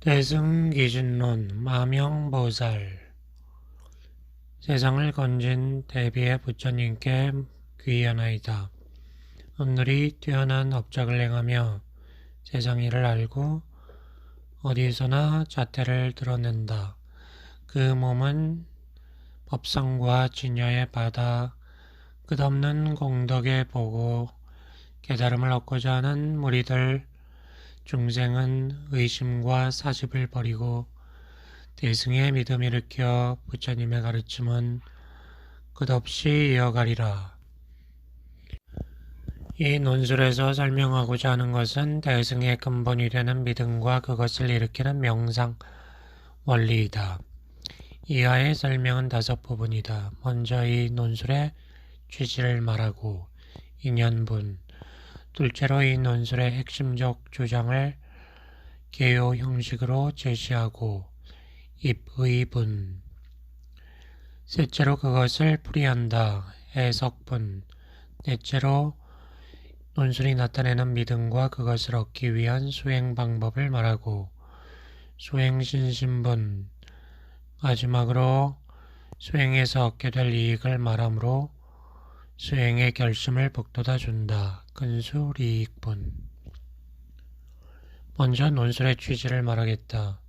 대승기준론 마명보살 세상을 건진 대비의 부처님께 귀의하나이다. 오늘이 뛰어난 업적을 행하며 세상 일을 알고 어디서나 자태를 드러낸다. 그 몸은 법성과 진여의 바다, 끝없는 공덕에 보고 깨달음을 얻고자 하는 무리들 중생은 의심과 사집을 버리고 대승의 믿음 일으켜 부처님의 가르침은 끝없이 이어가리라. 이 논술에서 설명하고자 하는 것은 대승의 근본이 되는 믿음과 그것을 일으키는 명상 원리이다. 이하의 설명은 5부분이다. 먼저 이 논술의 취지를 말하고 인연분, 둘째로 이 논술의 핵심적 주장을 개요 형식으로 제시하고 입의분, 셋째로 그것을 풀이한다. 해석분, 넷째로 논술이 나타내는 믿음과 그것을 얻기 위한 수행 방법을 말하고 수행신심분, 마지막으로 수행에서 얻게 될 이익을 말하므로 수행의 결심을 북돋아 준다. 근수리익분. 먼저 논술의 취지를 말하겠다.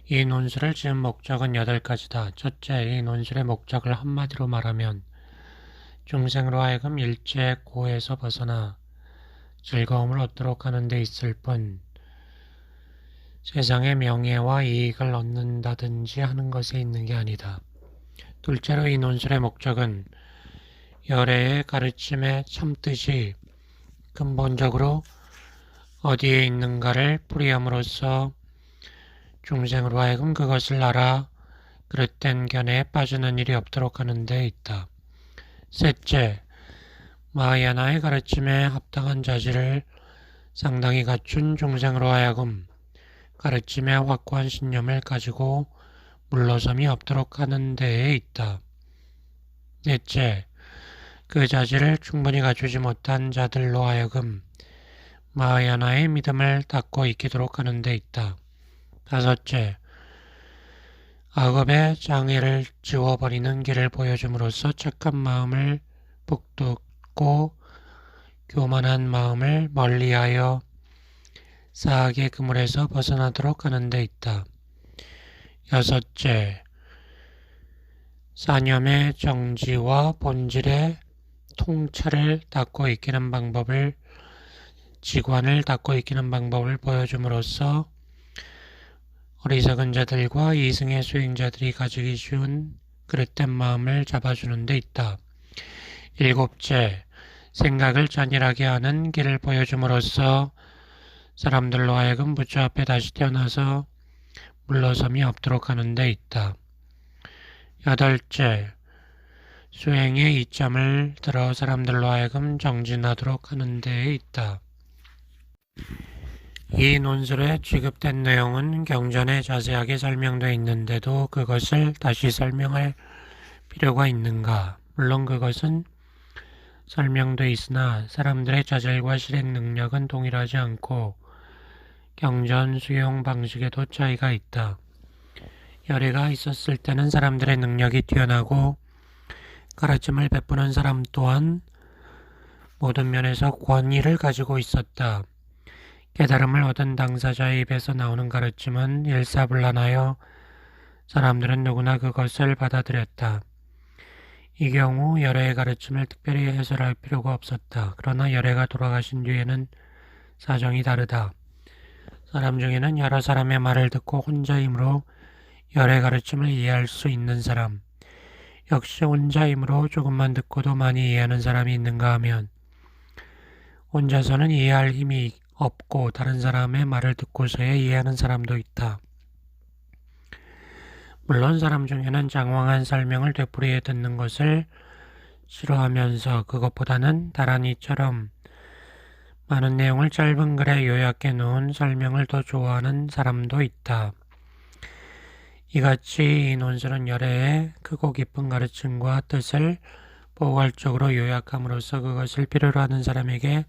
이 논술을 지은 목적은 8가지다. 첫째, 이 논술의 목적을 한마디로 말하면 중생으로 하여금 일체 고에서 벗어나 즐거움을 얻도록 하는 데 있을 뿐 세상의 명예와 이익을 얻는다든지 하는 것에 있는 게 아니다. 둘째로 이 논술의 목적은 열애의 가르침의 참뜻이 근본적으로 어디에 있는가를 풀이함으로써 중생으로 하여금 그것을 알아 그릇된 견해에 빠지는 일이 없도록 하는 데 있다. 셋째, 마하야나의 가르침에 합당한 자질을 상당히 갖춘 중생으로 하여금 가르침에 확고한 신념을 가지고 물러섬이 없도록 하는 데에 있다. 넷째, 그 자질을 충분히 갖추지 못한 자들로 하여금 마하야나의 믿음을 닫고 익히도록 하는 데 있다. 다섯째, 악업의 장애를 지워버리는 길을 보여줌으로써 착한 마음을 북돋고 교만한 마음을 멀리하여 사악의 그물에서 벗어나도록 하는 데 있다. 여섯째, 사념의 정지와 본질의 통찰을 닫고 익히는 방법을 지관을 닫고 익히는 방법을 보여줌으로써 어리석은 자들과 이승의 수행자들이 가지기 쉬운 그릇된 마음을 잡아주는 데 있다. 일곱째, 생각을 잔인하게 하는 길을 보여줌으로써 사람들로 하여금 부처 앞에 다시 태어나서 물러섬이 없도록 하는 데 있다. 여덟째, 수행의 이점을 들어 사람들로 하여금 정진하도록 하는 데에 있다. 이 논술에 취급된 내용은 경전에 자세하게 설명되어 있는데도 그것을 다시 설명할 필요가 있는가? 물론 그것은 설명되어 있으나 사람들의 자질과 실행 능력은 동일하지 않고 경전 수용 방식에도 차이가 있다. 열애가 있었을 때는 사람들의 능력이 뛰어나고 가르침을 베푸는 사람 또한 모든 면에서 권위를 가지고 있었다. 깨달음을 얻은 당사자의 입에서 나오는 가르침은 일사불란하여 사람들은 누구나 그것을 받아들였다. 이 경우 열애의 가르침을 특별히 해설할 필요가 없었다. 그러나 열애가 돌아가신 뒤에는 사정이 다르다. 사람 중에는 여러 사람의 말을 듣고 혼자이므로 열애 가르침을 이해할 수 있는 사람, 역시 혼자이므로 조금만 듣고도 많이 이해하는 사람이 있는가 하면 혼자서는 이해할 힘이 없고 다른 사람의 말을 듣고서야 이해하는 사람도 있다. 물론 사람 중에는 장황한 설명을 되풀이해 듣는 것을 싫어하면서 그것보다는 다란이처럼 많은 내용을 짧은 글에 요약해 놓은 설명을 더 좋아하는 사람도 있다. 이같이 이 논술은 열애의 크고 깊은 가르침과 뜻을 포괄적으로 요약함으로써 그것을 필요로 하는 사람에게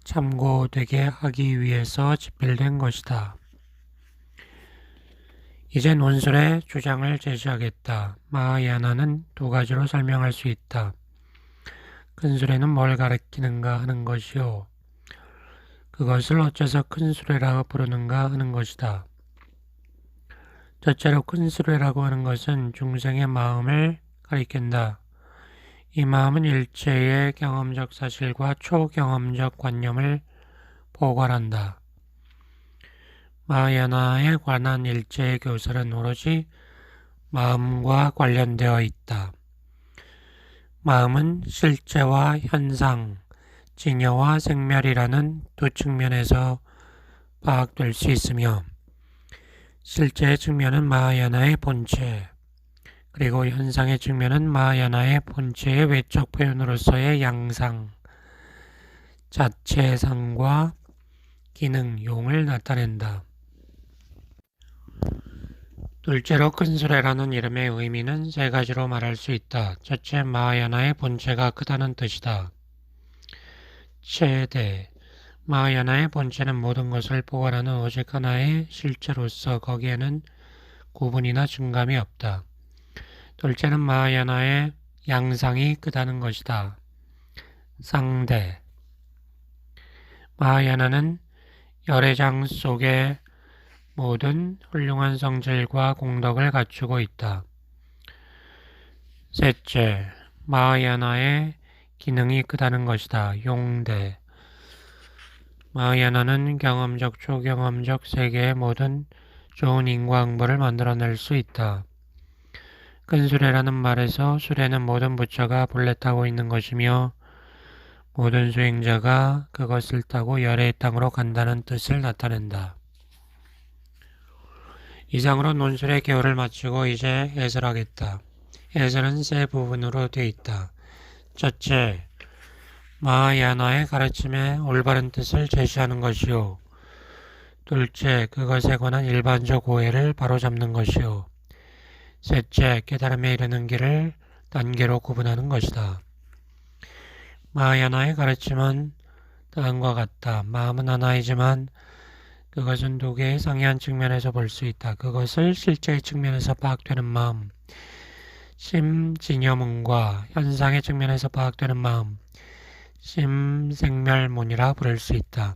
참고되게 하기 위해서 집필된 것이다. 이제 논술의 주장을 제시하겠다. 마하야나는 두 가지로 설명할 수 있다. 큰 수레는 뭘 가리키는가 하는 것이요. 그것을 어째서 큰 수레라 부르는가 하는 것이다. 첫째로 큰 수레라고 하는 것은 중생의 마음을 가리킨다. 이 마음은 일체의 경험적 사실과 초경험적 관념을 포괄한다. 마하야나에 관한 일체의 교설은 오로지 마음과 관련되어 있다. 마음은 실제와 현상, 진여와 생멸이라는 두 측면에서 파악될 수 있으며 실제의 측면은 마하야나의 본체, 그리고 현상의 측면은 마하야나의 본체의 외적 표현으로서의 양상, 자체상과 기능, 용을 나타낸다. 둘째로 큰 수레라는 이름의 의미는 세 가지로 말할 수 있다. 첫째, 마하야나의 본체가 크다는 뜻이다. 최대, 마하야나의 본체는 모든 것을 포괄하는 오직 하나의 실체로서 거기에는 구분이나 증감이 없다. 둘째는 마하야나의 양상이 크다는 것이다. 상대, 마하야나는 열애장 속에 모든 훌륭한 성질과 공덕을 갖추고 있다. 셋째, 마하야나의 기능이 크다는 것이다. 용대, 마하야나는 경험적, 초경험적 세계의 모든 좋은 인과응보를 만들어낼 수 있다. 큰 수레라는 말에서 수레는 모든 부처가 본래 타고 있는 것이며 모든 수행자가 그것을 타고 열애의 땅으로 간다는 뜻을 나타낸다. 이상으로 논술의 개요를 마치고 이제 해설하겠다. 해설은 세 부분으로 되어 있다. 첫째, 마하야나의 가르침의 올바른 뜻을 제시하는 것이요. 둘째, 그것에 관한 일반적 오해를 바로잡는 것이요. 셋째, 깨달음에 이르는 길을 단계로 구분하는 것이다. 마하야나의 가르침은 다음과 같다. 마음은 하나이지만 그것은 두 개의 상이한 측면에서 볼 수 있다. 그것을 실제의 측면에서 파악되는 마음, 심진여문과 현상의 측면에서 파악되는 마음, 심생멸문이라 부를 수 있다.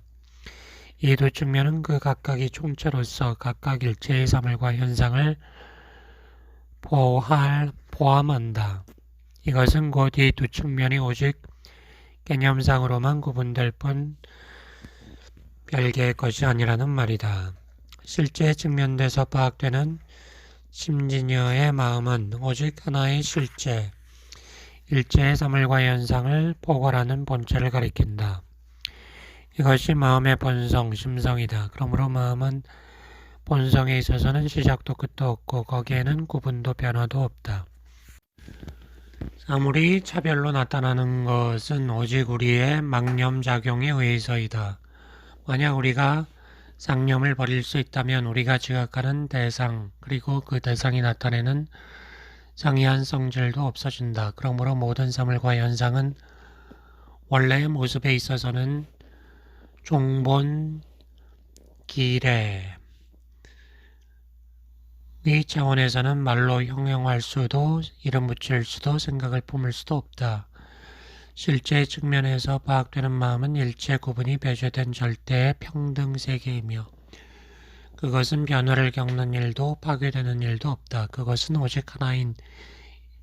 이 두 측면은 그 각각이 총체로서 각각 일체의 사물과 현상을 포함한다. 이것은 곧 이 두 측면이 오직 개념상으로만 구분될 뿐 별개의 것이 아니라는 말이다. 실제 측면에서 파악되는 심진여의 마음은 오직 하나의 실제, 일체의 사물과 현상을 포괄하는 본체를 가리킨다. 이것이 마음의 본성, 심성이다. 그러므로 마음은 본성에 있어서는 시작도 끝도 없고 거기에는 구분도 변화도 없다. 사물이 차별로 나타나는 것은 오직 우리의 망념작용에 의해서이다. 만약 우리가 상념을 버릴 수 있다면 우리가 지각하는 대상 그리고 그 대상이 나타내는 상이한 성질도 없어진다. 그러므로 모든 사물과 현상은 원래의 모습에 있어서는 종본 기래 이 차원에서는 말로 형용할 수도 이름 붙일 수도 생각을 품을 수도 없다. 실제 측면에서 파악되는 마음은 일체 구분이 배제된 절대의 평등 세계이며 그것은 변화를 겪는 일도 파괴되는 일도 없다. 그것은 오직 하나인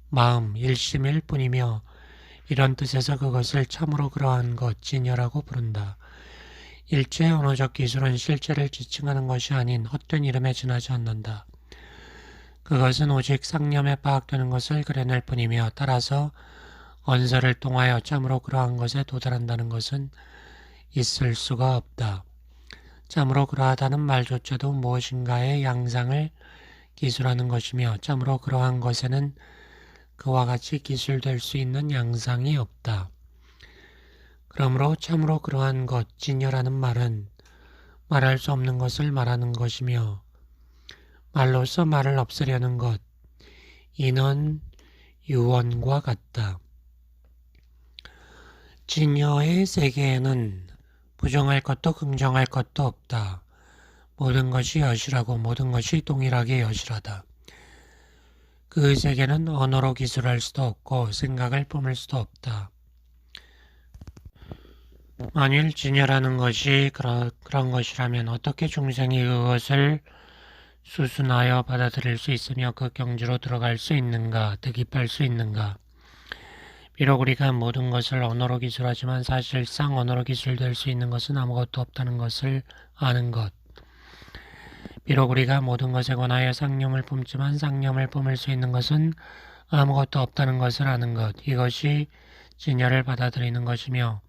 마음, 일심일 뿐이며 이런 뜻에서 그것을 참으로 그러한 것, 진여라고 부른다. 일체의 언어적 기술은 실체를 지칭하는 것이 아닌 헛된 이름에 지나지 않는다. 그것은 오직 상념에 파악되는 것을 그려낼 뿐이며 따라서 언서를 통하여 참으로 그러한 것에 도달한다는 것은 있을 수가 없다. 참으로 그러하다는 말조차도 무엇인가의 양상을 기술하는 것이며 참으로 그러한 것에는 그와 같이 기술될 수 있는 양상이 없다. 그러므로 참으로 그러한 것, 진여라는 말은 말할 수 없는 것을 말하는 것이며 말로서 말을 없애려는 것, 인원, 유언과 같다. 진여의 세계에는 부정할 것도 긍정할 것도 없다. 모든 것이 여실하고 모든 것이 동일하게 여실하다. 그 세계는 언어로 기술할 수도 없고 생각을 뿜을 수도 없다. 만일 진여라는 것이 그런 것이라면 어떻게 중생이 그것을 수순하여 받아들일 수 있으며 그 경지로 들어갈 수 있는가, 득입할 수 있는가? 비록 우리가 모든 것을 언어로 기술하지만 사실상 언어로 기술될 수 있는 것은 아무것도 없다는 것을 아는 것. 비록 우리가 모든 것에 관하여 상념을 뿜지만 상념을 뿜을 수 있는 것은 아무것도 없다는 것을 아는 것. 이것이 진여를 받아들이는 것이며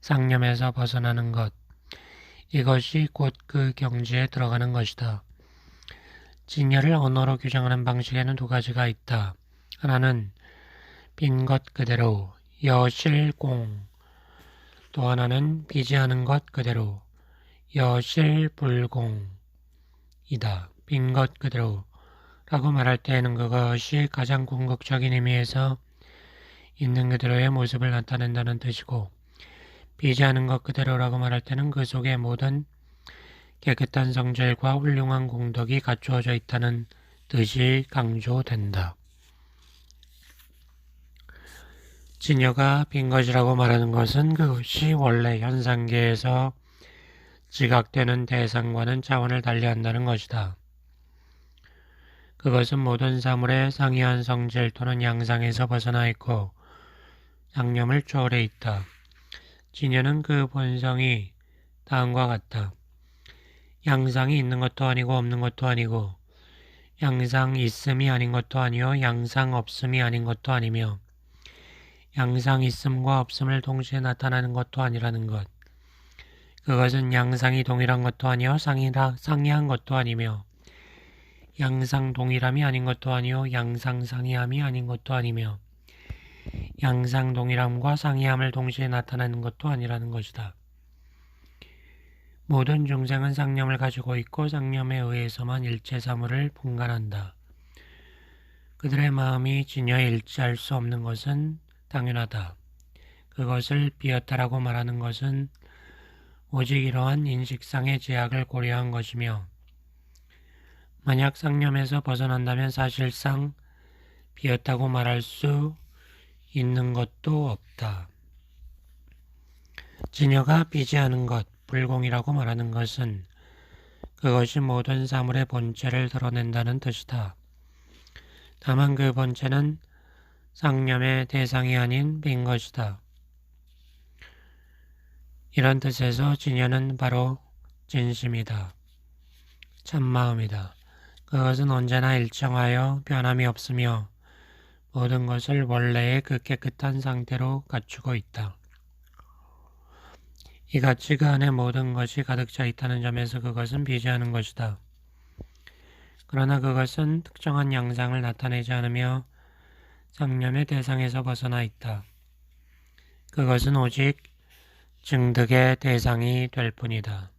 상념에서 벗어나는 것. 이것이 곧 그 경지에 들어가는 것이다. 진여를 언어로 규정하는 방식에는 두 가지가 있다. 하나는 빈 것 그대로, 여실공. 또 하나는 비지 않은 것 그대로, 여실불공이다. 빈 것 그대로 라고 말할 때에는 그것이 가장 궁극적인 의미에서 있는 그대로의 모습을 나타낸다는 뜻이고, 비지 않은 것 그대로라고 말할 때는 그 속에 모든 깨끗한 성질과 훌륭한 공덕이 갖추어져 있다는 뜻이 강조된다. 진여가 빈 것이라고 말하는 것은 그것이 원래 현상계에서 지각되는 대상과는 차원을 달리한다는 것이다. 그것은 모든 사물의 상이한 성질 또는 양상에서 벗어나 있고 양념을 초월해 있다. 진여는 그 본성이 다음과 같다. 양상이 있는 것도 아니고 없는 것도 아니고 양상 있음이 아닌 것도 아니요 양상 없음이 아닌 것도 아니며 양상 있음과 없음을 동시에 나타나는 것도 아니라는 것. 그것은 양상이 동일한 것도 아니요 상이한 것도 아니며 양상 동일함이 아닌 것도 아니요 양상 상이함이 아닌 것도 아니며 양상 동일함과 상이함을 동시에 나타내는 것도 아니라는 것이다. 모든 중생은 상념을 가지고 있고 상념에 의해서만 일체 사물을 분간한다. 그들의 마음이 진여에 일치할 수 없는 것은 당연하다. 그것을 비었다라고 말하는 것은 오직 이러한 인식상의 제약을 고려한 것이며 만약 상념에서 벗어난다면 사실상 비었다고 말할 수 있는 것도 없다. 진여가 비지 않은 것, 불공이라고 말하는 것은 그것이 모든 사물의 본체를 드러낸다는 뜻이다. 다만 그 본체는 상념의 대상이 아닌 빈 것이다. 이런 뜻에서 진여는 바로 진심이다. 참마음이다. 그것은 언제나 일정하여 변함이 없으며 모든 것을 원래의 그 깨끗한 상태로 갖추고 있다. 이같이 그 안에 모든 것이 가득 차 있다는 점에서 그것은 비지 않은 것이다. 그러나 그것은 특정한 양상을 나타내지 않으며 상념의 대상에서 벗어나 있다. 그것은 오직 증득의 대상이 될 뿐이다.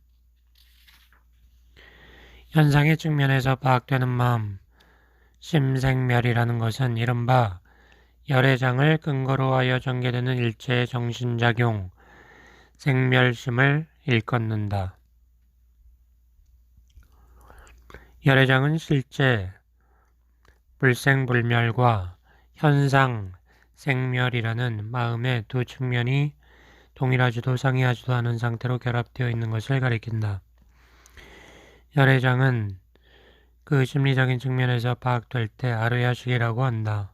현상의 측면에서 파악되는 마음, 심생멸이라는 것은 이른바 열애장을 근거로 하여 전개되는 일체의 정신작용, 생멸심을 일컫는다. 열애장은 실제 불생불멸과 현상, 생멸이라는 마음의 두 측면이 동일하지도 상이하지도 않은 상태로 결합되어 있는 것을 가리킨다. 열애장은 그 심리적인 측면에서 파악될 때 아르야식이라고 한다.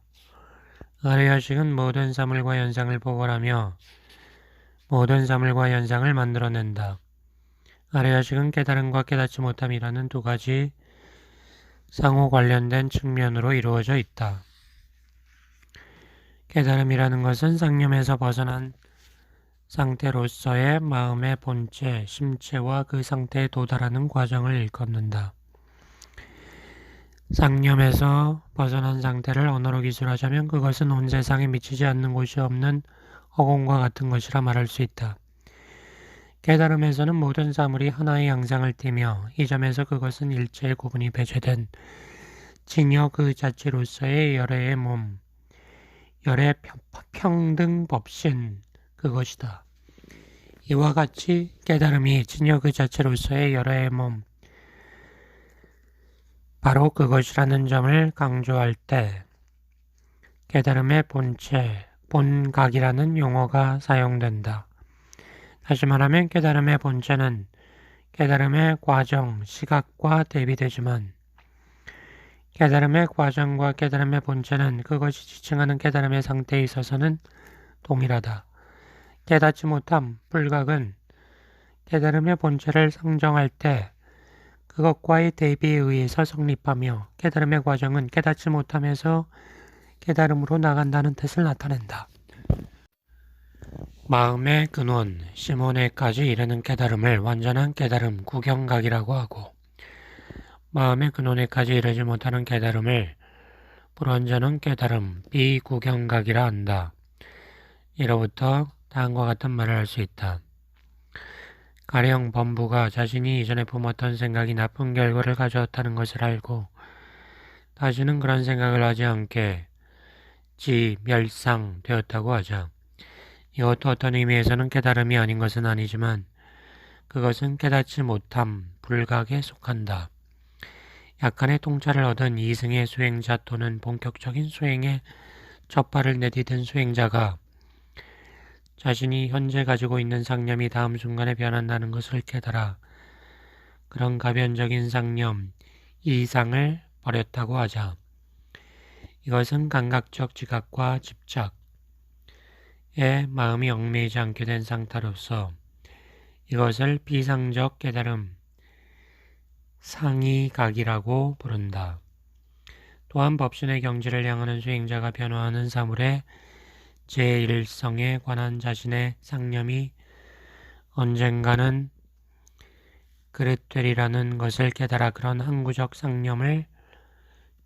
아르야식은 모든 사물과 현상을 포괄하며 모든 사물과 현상을 만들어낸다. 아르야식은 깨달음과 깨닫지 못함이라는 두 가지 상호 관련된 측면으로 이루어져 있다. 깨달음이라는 것은 상념에서 벗어난 상태로서의 마음의 본체, 심체와 그 상태에 도달하는 과정을 일컫는다. 상념에서 벗어난 상태를 언어로 기술하자면 그것은 온 세상에 미치지 않는 곳이 없는 허공과 같은 것이라 말할 수 있다. 깨달음에서는 모든 사물이 하나의 양상을 띠며 이 점에서 그것은 일체의 구분이 배제된 진여 그 자체로서의 열애의 몸, 열애 평등법신 그것이다. 이와 같이 깨달음이 진여 그 자체로서의 열애의 몸, 바로 그것이라는 점을 강조할 때 깨달음의 본체, 본각이라는 용어가 사용된다. 다시 말하면 깨달음의 본체는 깨달음의 과정, 시각과 대비되지만 깨달음의 과정과 깨달음의 본체는 그것이 지칭하는 깨달음의 상태에 있어서는 동일하다. 깨닫지 못함, 불각은 깨달음의 본체를 상정할 때 그것과의 대비에 의해서 성립하며 깨달음의 과정은 깨닫지 못함에서 깨달음으로 나간다는 뜻을 나타낸다. 마음의 근원, 심원에까지 이르는 깨달음을 완전한 깨달음, 구경각이라고 하고 마음의 근원에까지 이르지 못하는 깨달음을 불완전한 깨달음, 비구경각이라 한다. 이로부터 다음과 같은 말을 할 수 있다. 가령 범부가 자신이 이전에 품었던 생각이 나쁜 결과를 가져왔다는 것을 알고 다시는 그런 생각을 하지 않게 멸상되었다고 하자. 이것도 어떤 의미에서는 깨달음이 아닌 것은 아니지만 그것은 깨닫지 못함, 불각에 속한다. 약간의 통찰을 얻은 이승의 수행자 또는 본격적인 수행에 첫 발을 내디딘 수행자가 자신이 현재 가지고 있는 상념이 다음 순간에 변한다는 것을 깨달아 그런 가변적인 상념, 이상을 버렸다고 하자. 이것은 감각적 지각과 집착에 마음이 얽매이지 않게 된 상태로서 이것을 비상적 깨달음, 상이각이라고 부른다. 또한 법신의 경지를 향하는 수행자가 변화하는 사물의 제1성에 관한 자신의 상념이 언젠가는 그릇되리라는 것을 깨달아 그런 항구적 상념을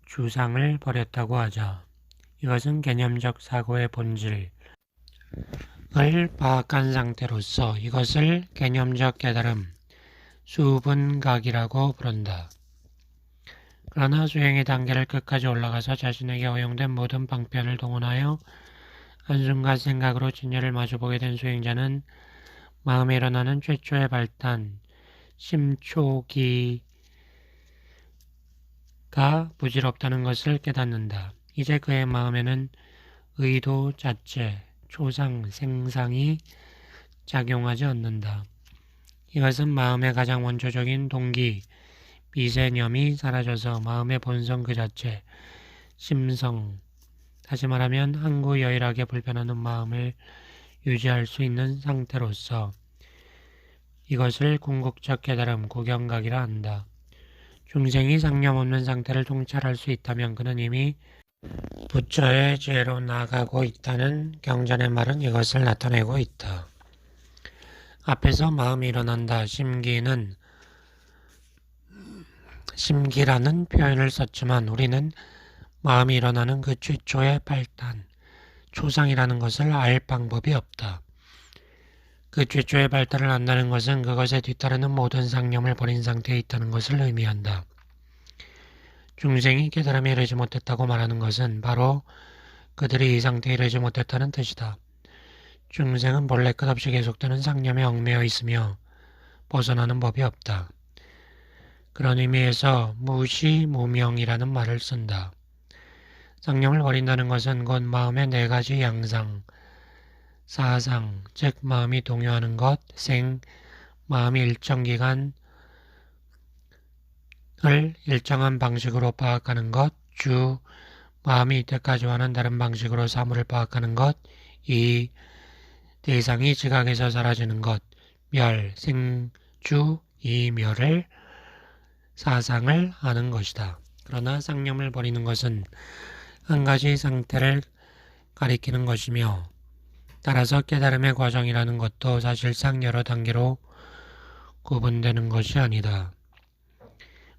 주상을 버렸다고 하자. 이것은 개념적 사고의 본질을 파악한 상태로서 이것을 개념적 깨달음, 수분각이라고 부른다. 그러나 수행의 단계를 끝까지 올라가서 자신에게 허용된 모든 방편을 동원하여 한순간 생각으로 진열을 마주보게 된 수행자는 마음에 일어나는 최초의 발단, 심초기가 부질없다는 것을 깨닫는다. 이제 그의 마음에는 의도 자체, 초상, 생상이 작용하지 않는다. 이것은 마음의 가장 원초적인 동기, 미세념이 사라져서 마음의 본성 그 자체, 심성, 다시 말하면 항구여일하게 불변하는 마음을 유지할 수 있는 상태로서 이것을 궁극적 깨달음, 구경각이라 한다. 중생이 상념 없는 상태를 통찰할 수 있다면 그는 이미 부처의 지혜로 나아가고 있다는 경전의 말은 이것을 나타내고 있다. 앞에서 마음이 일어난다, 심기라는 표현을 썼지만 우리는 마음이 일어나는 그 최초의 발단, 초상이라는 것을 알 방법이 없다. 그 최초의 발달을 안다는 것은 그것에 뒤따르는 모든 상념을 버린 상태에 있다는 것을 의미한다. 중생이 깨달음에 이르지 못했다고 말하는 것은 바로 그들이 이 상태에 이르지 못했다는 뜻이다. 중생은 본래 끝없이 계속되는 상념에 얽매여 있으며 벗어나는 법이 없다. 그런 의미에서 무시무명이라는 말을 쓴다. 상념을 버린다는 것은 곧 마음의 네 가지 양상, 사상, 즉 마음이 동요하는 것, 마음이 일정 기간을 일정한 방식으로 파악하는 것, 마음이 이때까지와는 다른 방식으로 사물을 파악하는 것, 대상이 지각에서 사라지는 것, 이멸을 사상을 아는 것이다. 그러나 상념을 버리는 것은 한 가지 상태를 가리키는 것이며 따라서 깨달음의 과정이라는 것도 사실상 여러 단계로 구분되는 것이 아니다.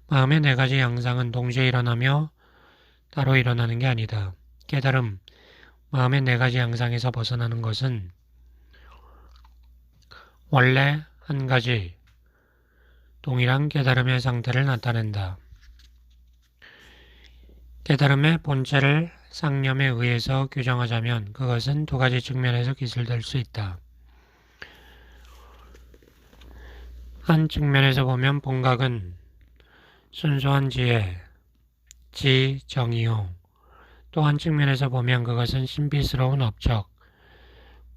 마음의 네 가지 양상은 동시에 일어나며 따로 일어나는 게 아니다. 깨달음, 마음의 네 가지 양상에서 벗어나는 것은 원래 한 가지 동일한 깨달음의 상태를 나타낸다. 깨달음의 본체를 상념에 의해서 규정하자면 그것은 두 가지 측면에서 기술될 수 있다. 한 측면에서 보면 본각은 순수한 지혜, 지정이요. 또 한 측면에서 보면 그것은 신비스러운 업적,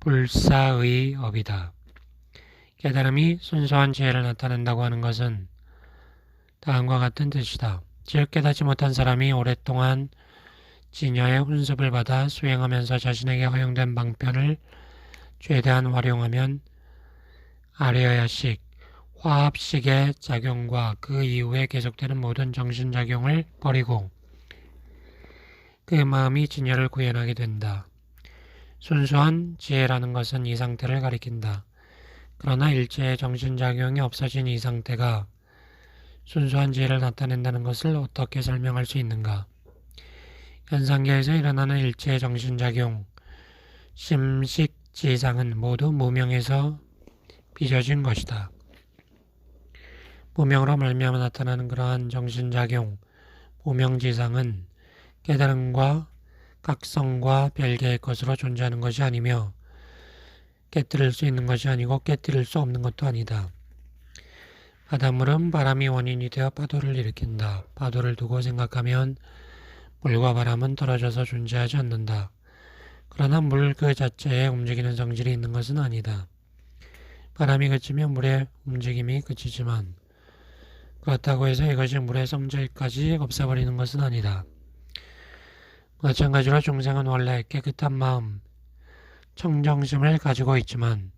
불사의 업이다. 깨달음이 순수한 지혜를 나타낸다고 하는 것은 다음과 같은 뜻이다. 즉 깨닫지 못한 사람이 오랫동안 진여의 훈습을 받아 수행하면서 자신에게 허용된 방편을 최대한 활용하면 아려야식, 화합식의 작용과 그 이후에 계속되는 모든 정신작용을 버리고 그 마음이 진여를 구현하게 된다. 순수한 지혜라는 것은 이 상태를 가리킨다. 그러나 일체의 정신작용이 없어진 이 상태가 순수한 지혜를 나타낸다는 것을 어떻게 설명할 수 있는가? 현상계에서 일어나는 일체의 정신작용, 심식지상은 모두 무명에서 빚어진 것이다. 무명으로 말미암아 나타나는 그러한 정신작용, 무명지상은 깨달음과 각성과 별개의 것으로 존재하는 것이 아니며 깨뜨릴 수 있는 것이 아니고 깨뜨릴 수 없는 것도 아니다. 바닷물은 바람이 원인이 되어 파도를 일으킨다. 파도를 두고 생각하면 물과 바람은 떨어져서 존재하지 않는다. 그러나 물 그 자체에 움직이는 성질이 있는 것은 아니다. 바람이 그치면 물의 움직임이 그치지만 그렇다고 해서 이것이 물의 성질까지 없애버리는 것은 아니다. 마찬가지로 중생은 원래 깨끗한 마음, 청정심을 가지고 있지만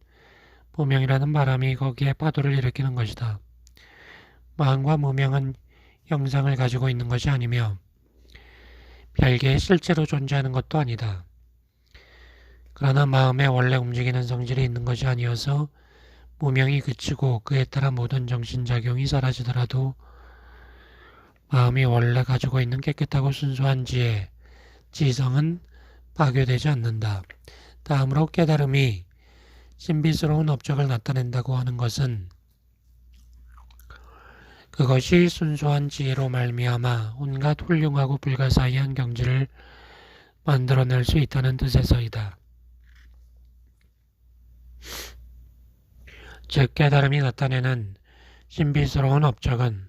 무명이라는 바람이 거기에 파도를 일으키는 것이다. 마음과 무명은 형상을 가지고 있는 것이 아니며 별개의 실제로 존재하는 것도 아니다. 그러나 마음에 원래 움직이는 성질이 있는 것이 아니어서 무명이 그치고 그에 따라 모든 정신작용이 사라지더라도 마음이 원래 가지고 있는 깨끗하고 순수한 지혜, 지성은 파괴되지 않는다. 다음으로 깨달음이 신비스러운 업적을 나타낸다고 하는 것은 그것이 순수한 지혜로 말미암아 온갖 훌륭하고 불가사의한 경지를 만들어낼 수 있다는 뜻에서이다. 즉 깨달음이 나타내는 신비스러운 업적은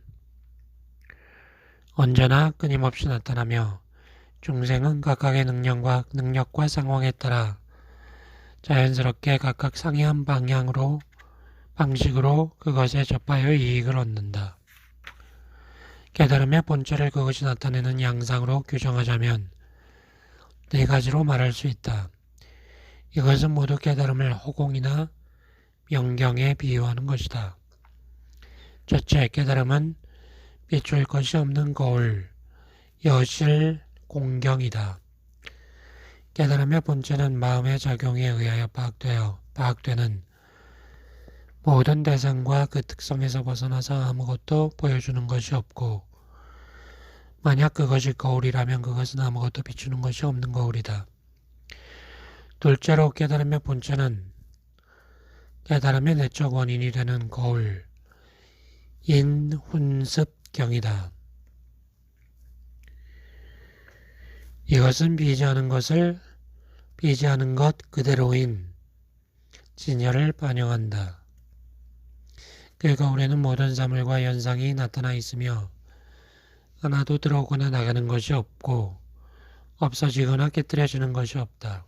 언제나 끊임없이 나타나며 중생은 각각의 능력과 상황에 따라 자연스럽게 각각 상이한 방식으로 그것에 접하여 이익을 얻는다. 깨달음의 본체를 그것이 나타내는 양상으로 규정하자면 네 가지로 말할 수 있다. 이것은 모두 깨달음을 허공이나 명경에 비유하는 것이다. 첫째, 깨달음은 비출 것이 없는 거울, 여실, 공경이다. 깨달음의 본체는 마음의 작용에 의하여 파악되는 모든 대상과 그 특성에서 벗어나서 아무것도 보여주는 것이 없고 만약 그것이 거울이라면 그것은 아무것도 비추는 것이 없는 거울이다. 둘째로 깨달음의 본체는 깨달음의 내적 원인이 되는 거울, 인훈습경이다. 이것은 비지하는 것 그대로인 진여를 반영한다. 그 거울에는 모든 사물과 현상이 나타나 있으며 하나도 들어오거나 나가는 것이 없고 없어지거나 깨뜨려지는 것이 없다.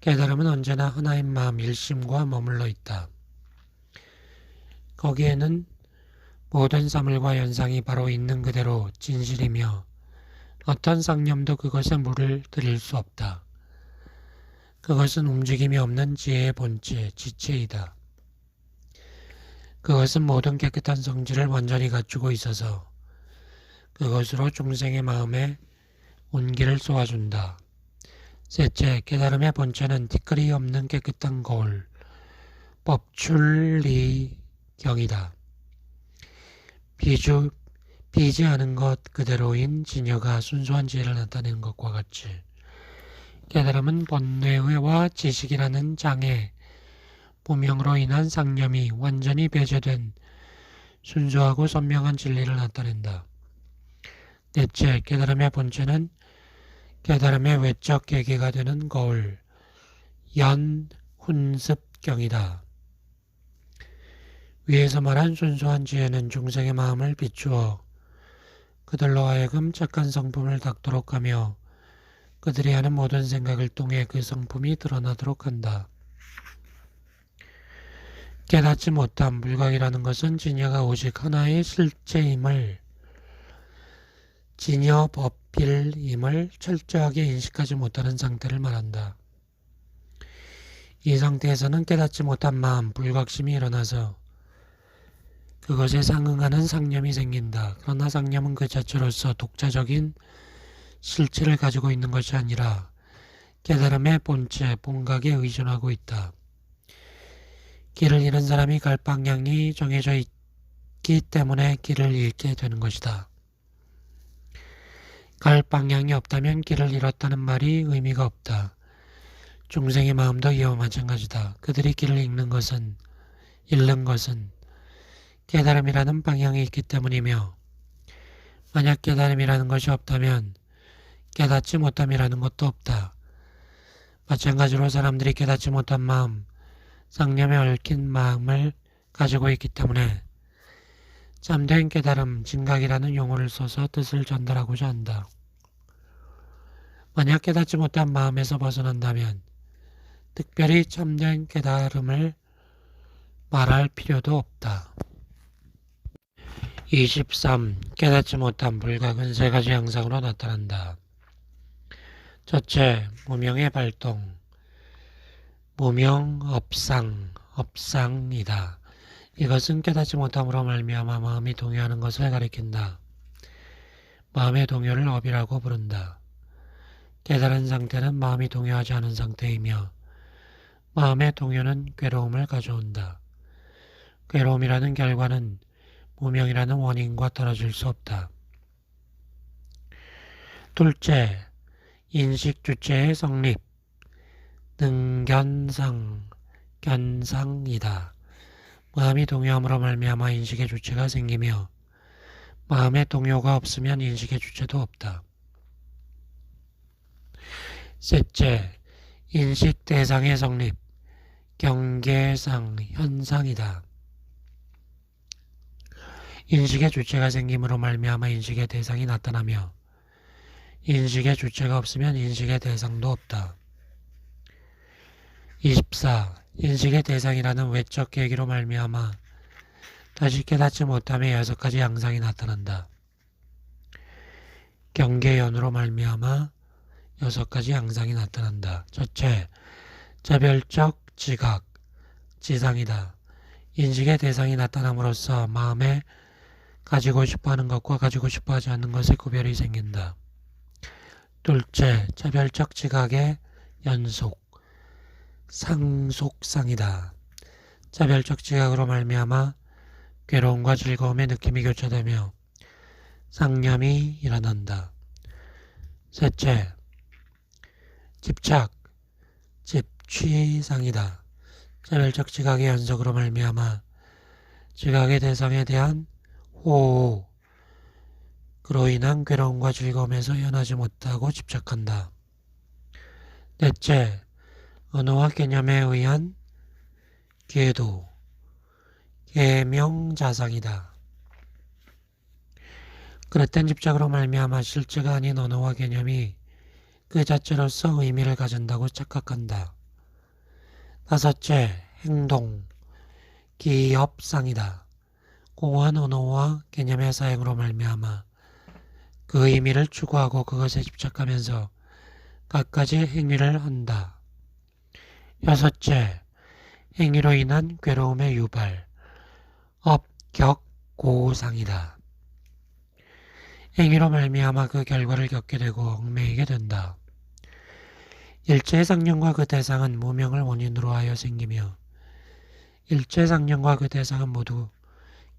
깨달음은 언제나 하나인 마음 일심과 머물러 있다. 거기에는 모든 사물과 현상이 바로 있는 그대로 진실이며 어떤 상념도 그것에 물을 들일 수 없다. 그것은 움직임이 없는 지혜의 본체, 지체이다. 그것은 모든 깨끗한 성질을 완전히 갖추고 있어서 그것으로 중생의 마음에 온기를 쏘아준다. 셋째, 깨달음의 본체는 티끌이 없는 깨끗한 거울, 법출리경이다. 비지하는 것 그대로인 진여가 순수한 지혜를 나타내는 것과 같이 깨달음은 번뇌와 지식이라는 장애, 무명으로 인한 상념이 완전히 배제된 순수하고 선명한 진리를 나타낸다. 넷째, 깨달음의 본체는 깨달음의 외적 계기가 되는 거울, 연훈습경이다. 위에서 말한 순수한 지혜는 중생의 마음을 비추어 그들로 하여금 착한 성품을 닦도록 하며 그들이 하는 모든 생각을 통해 그 성품이 드러나도록 한다. 깨닫지 못한 불각이라는 것은 진여가 오직 하나의 실체임을, 진여 법필임을 철저하게 인식하지 못하는 상태를 말한다. 이 상태에서는 깨닫지 못한 마음, 불각심이 일어나서 그것에 상응하는 상념이 생긴다. 그러나 상념은 그 자체로서 독자적인 실체를 가지고 있는 것이 아니라 깨달음의 본체, 본각에 의존하고 있다. 길을 잃은 사람이 갈 방향이 정해져 있기 때문에 길을 잃게 되는 것이다. 갈 방향이 없다면 길을 잃었다는 말이 의미가 없다. 중생의 마음도 이와 마찬가지다. 그들이 길을 잃는 것은 깨달음이라는 방향이 있기 때문이며, 만약 깨달음이라는 것이 없다면 깨닫지 못함이라는 것도 없다. 마찬가지로 사람들이 깨닫지 못한 마음, 상념에 얽힌 마음을 가지고 있기 때문에 참된 깨달음, 진각이라는 용어를 써서 뜻을 전달하고자 한다. 만약 깨닫지 못한 마음에서 벗어난다면 특별히 참된 깨달음을 말할 필요도 없다. 23. 깨닫지 못한 불각은 세 가지 양상으로 나타난다. 첫째, 무명의 발동. 무명, 업상이다. 이것은 깨닫지 못함으로 말미암아 마음이 동요하는 것을 가리킨다. 마음의 동요를 업이라고 부른다. 깨달은 상태는 마음이 동요하지 않은 상태이며 마음의 동요는 괴로움을 가져온다. 괴로움이라는 결과는 무명이라는 원인과 떨어질 수 없다. 둘째, 인식 주체의 성립, 견상이다. 마음이 동요함으로 말미암아 인식의 주체가 생기며 마음의 동요가 없으면 인식의 주체도 없다. 셋째, 인식 대상의 성립, 현상이다. 인식의 주체가 생김으로 말미암아 인식의 대상이 나타나며 인식의 주체가 없으면 인식의 대상도 없다. 24. 인식의 대상이라는 외적 계기로 말미암아 다시 깨닫지 못함의 6가지 양상이 나타난다. 경계연으로 말미암아 6가지 양상이 나타난다. 첫째, 자별적 지각, 지상이다. 인식의 대상이 나타남으로써 마음에 가지고 싶어하는 것과 가지고 싶어하지 않는 것의 구별이 생긴다. 둘째, 자별적 지각의 연속, 상속상이다. 자별적 지각으로 말미암아 괴로움과 즐거움의 느낌이 교차되며 상념이 일어난다. 셋째, 집착, 집취상이다. 자별적 지각의 연속으로 말미암아 지각의 대상에 대한 호호, 그로 인한 괴로움과 즐거움에서 헤어나지 못하고 집착한다. 넷째, 언어와 개념에 의한 계도, 계명자상이다. 그릇된 집착으로 말미암아 실제가 아닌 언어와 개념이 그 자체로서 의미를 가진다고 착각한다. 다섯째, 행동, 기업상이다. 공허한 언어와 개념의 사용으로 말미암아 그 의미를 추구하고 그것에 집착하면서 갖가지 행위를 한다. 여섯째, 행위로 인한 괴로움의 유발, 업격고상이다. 행위로 말미암아 그 결과를 겪게 되고 얽매이게 된다. 일체의 상념과 그 대상은 무명을 원인으로 하여 생기며 일체 상념과 그 대상은 모두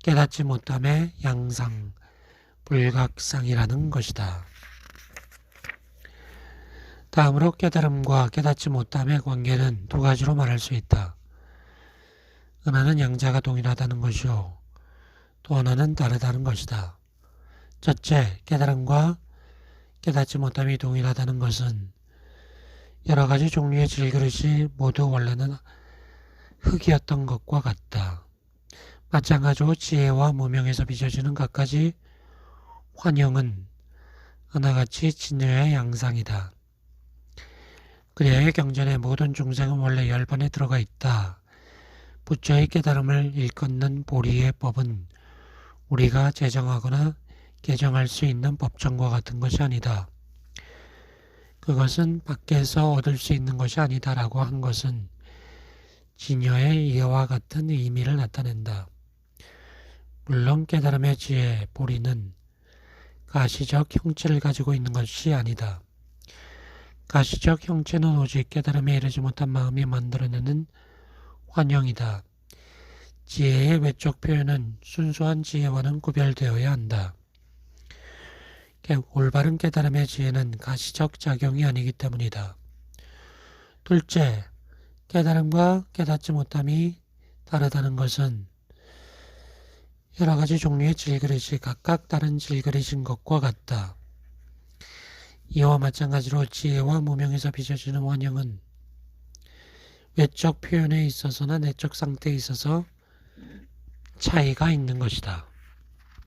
깨닫지 못함의 양상, 불각상이라는 것이다. 다음으로 깨달음과 깨닫지 못함의 관계는 두 가지로 말할 수 있다. 하나는 양자가 동일하다는 것이요, 또 하나는 다르다는 것이다. 첫째, 깨달음과 깨닫지 못함이 동일하다는 것은 여러 가지 종류의 질그릇이 모두 원래는 흙이었던 것과 같다. 마찬가지로 지혜와 무명에서 빚어지는 갖가지 환영은 하나같이 진여의 양상이다. 그리하여 경전의 모든 중생은 원래 열반에 들어가 있다. 부처의 깨달음을 일컫는 보리의 법은 우리가 제정하거나 개정할 수 있는 법정과 같은 것이 아니다. 그것은 밖에서 얻을 수 있는 것이 아니다라고 한 것은 진여의 이와 같은 의미를 나타낸다. 물론 깨달음의 지혜, 보리는 가시적 형체를 가지고 있는 것이 아니다. 가시적 형체는 오직 깨달음에 이르지 못한 마음이 만들어내는 환영이다. 지혜의 외적 표현은 순수한 지혜와는 구별되어야 한다. 올바른 깨달음의 지혜는 가시적 작용이 아니기 때문이다. 둘째, 깨달음과 깨닫지 못함이 다르다는 것은 여러 가지 종류의 질그릇이 각각 다른 질그릇인 것과 같다. 이와 마찬가지로 지혜와 무명에서 빚어지는 환영은 외적 표현에 있어서나 내적 상태에 있어서 차이가 있는 것이다.